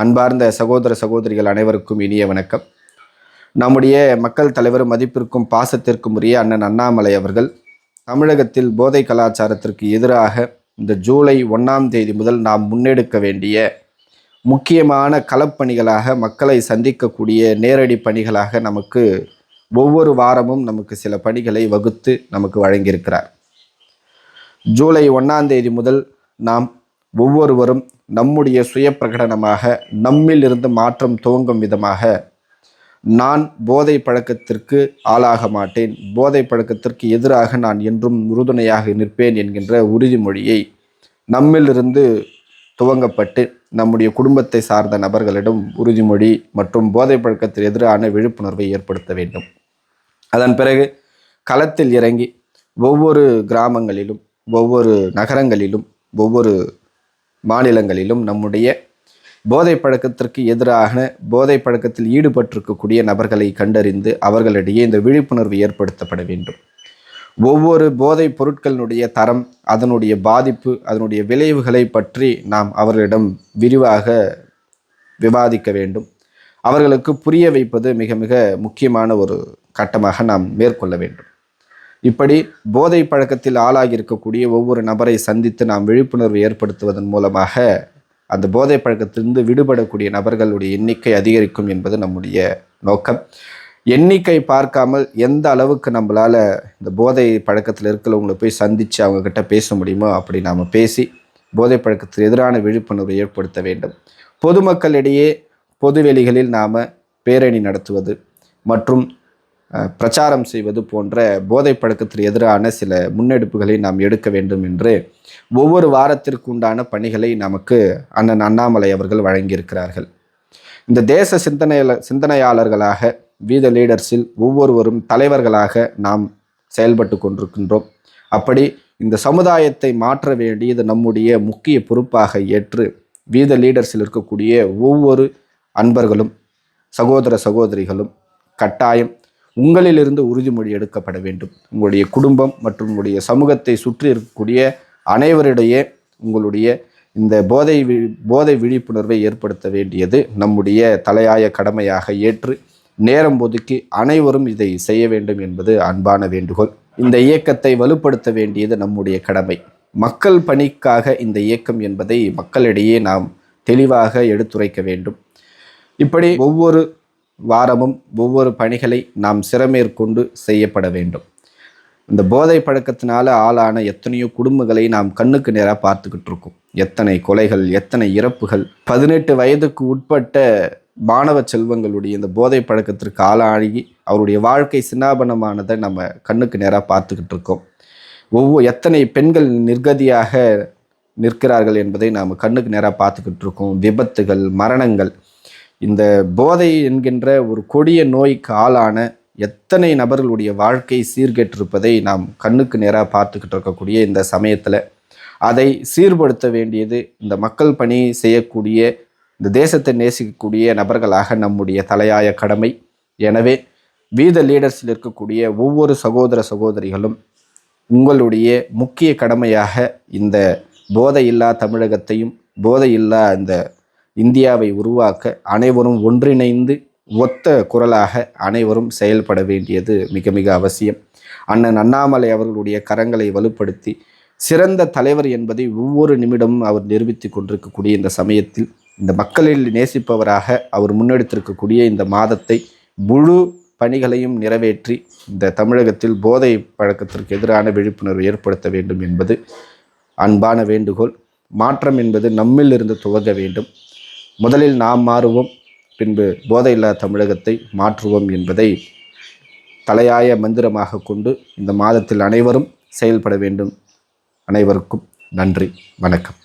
அன்பார்ந்த சகோதர சகோதரிகள் அனைவருக்கும் இனிய வணக்கம். நம்முடைய மக்கள் தலைவர் மதிப்பிற்கும் பாசத்திற்கும் உரிய அண்ணன் அண்ணாமலை அவர்கள் தமிழகத்தில் போதை கலாச்சாரத்திற்கு எதிராக இந்த ஜூலை 1ஆம் தேதி முதல் நாம் முன்னெடுக்க வேண்டிய முக்கியமான களப்பணிகளாக மக்களை சந்திக்கக்கூடிய நேரடி பணிகளாக நமக்கு ஒவ்வொரு வாரமும் நமக்கு சில பணிகளை வகுத்து நமக்கு வழங்கியிருக்கிறார். ஜூலை 1ஆம் தேதி முதல் நாம் ஒவ்வொருவரும் நம்முடைய சுய பிரகடனமாக நம்மில் இருந்து மாற்றம் துவங்கும் விதமாக நான் போதை பழக்கத்திற்கு ஆளாக மாட்டேன், போதை பழக்கத்திற்கு எதிராக நான் என்றும் உறுதுணையாக நிற்பேன் என்கின்ற உறுதிமொழியை நம்மிலிருந்து துவங்கப்பட்டு நம்முடைய குடும்பத்தை சார்ந்த நபர்களிடம் உறுதிமொழி மற்றும் போதை பழக்கத்தில் எதிரான விழிப்புணர்வை ஏற்படுத்த வேண்டும். அதன் பிறகு களத்தில் இறங்கி ஒவ்வொரு கிராமங்களிலும் ஒவ்வொரு நகரங்களிலும் ஒவ்வொரு மாநிலங்களிலும் நம்முடைய போதை பழக்கத்திற்கு எதிராக போதை பழக்கத்தில் ஈடுபட்டிருக்கக்கூடிய நபர்களை கண்டறிந்து அவர்களிடையே இந்த விழிப்புணர்வு ஏற்படுத்தப்பட வேண்டும். ஒவ்வொரு போதைப் பொருட்களினுடைய தரம், அதனுடைய பாதிப்பு, அதனுடைய விளைவுகளை பற்றி நாம் அவர்களிடம் விரிவாக விவாதிக்க வேண்டும். அவர்களுக்கு புரிய வைப்பது மிக மிக முக்கியமான ஒரு கட்டமாக நாம் மேற்கொள்ள வேண்டும். இப்படி போதை பழக்கத்தில் ஆளாகி இருக்கக்கூடிய ஒவ்வொரு நபரை சந்தித்து நாம் விழிப்புணர்வு ஏற்படுத்துவதன் மூலமாக அந்த போதை பழக்கத்திலிருந்து விடுபடக்கூடிய நபர்களுடைய எண்ணிக்கை அதிகரிக்கும் என்பது நம்முடைய நோக்கம். எண்ணிக்கை பார்க்காமல் எந்த அளவுக்கு நம்மளால் இந்த போதை பழக்கத்தில் இருக்கிறவங்களை போய் சந்தித்து அவங்கக்கிட்ட பேச முடியுமோ அப்படி நாம் பேசி போதை பழக்கத்தில் எதிரான விழிப்புணர்வை ஏற்படுத்த வேண்டும். பொதுமக்களிடையே பொதுவெளிகளில் நாம் பேரணி நடத்துவது மற்றும் பிரச்சாரம் செய்வது போன்ற போதை பழக்கத்திற்கு எதிரான சில முன்னெடுப்புகளை நாம் எடுக்க வேண்டும் என்று ஒவ்வொரு வாரத்திற்கு உண்டான பணிகளை நமக்கு அண்ணன் அண்ணாமலை அவர்கள் வழங்கியிருக்கிறார்கள். இந்த தேச சிந்தனையாளர்களாக வீத லீடர்ஸில் ஒவ்வொருவரும் தலைவர்களாக நாம் செயல்பட்டு கொண்டிருக்கின்றோம். அப்படி இந்த சமுதாயத்தை மாற்ற வேண்டியது நம்முடைய முக்கிய பொறுப்பாக ஏற்று வீத லீடர்ஸில் இருக்கக்கூடிய ஒவ்வொரு அன்பர்களும் சகோதர சகோதரிகளும் கட்டாயம் உங்களிலிருந்து உறுதிமொழி எடுக்கப்பட வேண்டும். உங்களுடைய குடும்பம் மற்றும் உங்களுடைய சமூகத்தை சுற்றி இருக்கக்கூடிய அனைவரிடையே உங்களுடைய இந்த போதை விழிப்புணர்வை ஏற்படுத்த வேண்டியது நம்முடைய தலையாய கடமையாக ஏற்று நேரம் ஒதுக்கி அனைவரும் இதை செய்ய வேண்டும் என்பது அன்பான வேண்டுகோள். இந்த இயக்கத்தை வலுப்படுத்த வேண்டியது நம்முடைய கடமை. மக்கள் பணிக்காக இந்த இயக்கம் என்பதை மக்களிடையே நாம் தெளிவாக எடுத்துரைக்க வேண்டும். இப்படி ஒவ்வொரு வாரமும் ஒவ்வொரு பணிகளை நாம் சிறமேற்கொண்டு செய்யப்பட வேண்டும். இந்த போதை பழக்கத்தினால ஆளான எத்தனையோ குடும்பங்களை நாம் கண்ணுக்கு நேராக பார்த்துக்கிட்டு இருக்கோம். எத்தனை கொலைகள், எத்தனை இறப்புகள், 18 வயதுக்கு உட்பட்ட மாணவ செல்வங்களுடைய இந்த போதை பழக்கத்திற்கு ஆளாகி அவருடைய வாழ்க்கை சின்னாபனமானதை நம்ம கண்ணுக்கு நேராக பார்த்துக்கிட்டு இருக்கோம். எத்தனை பெண்கள் நிர்கதியாக நிற்கிறார்கள் என்பதை நாம் கண்ணுக்கு நேராக பார்த்துக்கிட்டு இருக்கோம். விபத்துகள், மரணங்கள், இந்த போதை என்கின்ற ஒரு கொடிய நோய்க்கு ஆளான எத்தனை நபர்களுடைய வாழ்க்கை சீர்கெட்டிருப்பதை நாம் கண்ணுக்கு நேராக பார்த்துக்கிட்டு இருக்கக்கூடிய இந்த சமயத்தில் அதை சீர்படுத்த வேண்டியது இந்த மக்கள் பணி செய்யக்கூடிய இந்த தேசத்தை நேசிக்கக்கூடிய நபர்களாக நம்முடைய தலையாய கடமை. எனவே வீத லீடர்ஸில் இருக்கக்கூடிய ஒவ்வொரு சகோதர சகோதரிகளும் உங்களுடைய முக்கிய கடமையாக இந்த போதையில்லா தமிழகத்தையும் போதையில்லா இந்த இந்தியாவை உருவாக்க அனைவரும் ஒன்றிணைந்து ஒத்த குரலாக அனைவரும் செயல்பட வேண்டியது மிக மிக அவசியம். அண்ணன் அண்ணாமலை அவர்களுடைய கரங்களை வலுப்படுத்தி சிறந்த தலைவர் என்பதை ஒவ்வொரு நிமிடமும் அவர் நிரூபித்து கொண்டிருக்கக்கூடிய இந்த சமயத்தில் இந்த மக்களில் நேசிப்பவராக அவர் முன்னெடுத்திருக்கக்கூடிய இந்த மாதத்தை முழு பணிகளையும் நிறைவேற்றி இந்த தமிழகத்தில் போதை பழக்கத்திற்கு எதிரான விழிப்புணர்வு ஏற்படுத்த வேண்டும் என்பது அன்பான வேண்டுகோள். மாற்றம் என்பது நம்மில் இருந்து துவங்க வேண்டும். முதலில் நாம் மாறுவோம், பின்பு போதையில்லா தமிழகத்தை மாற்றுவோம் என்பதை தலையாய மந்திரமாக கொண்டு இந்த மாதத்தில் அனைவரும் செயல்பட வேண்டும். அனைவருக்கும் நன்றி, வணக்கம்.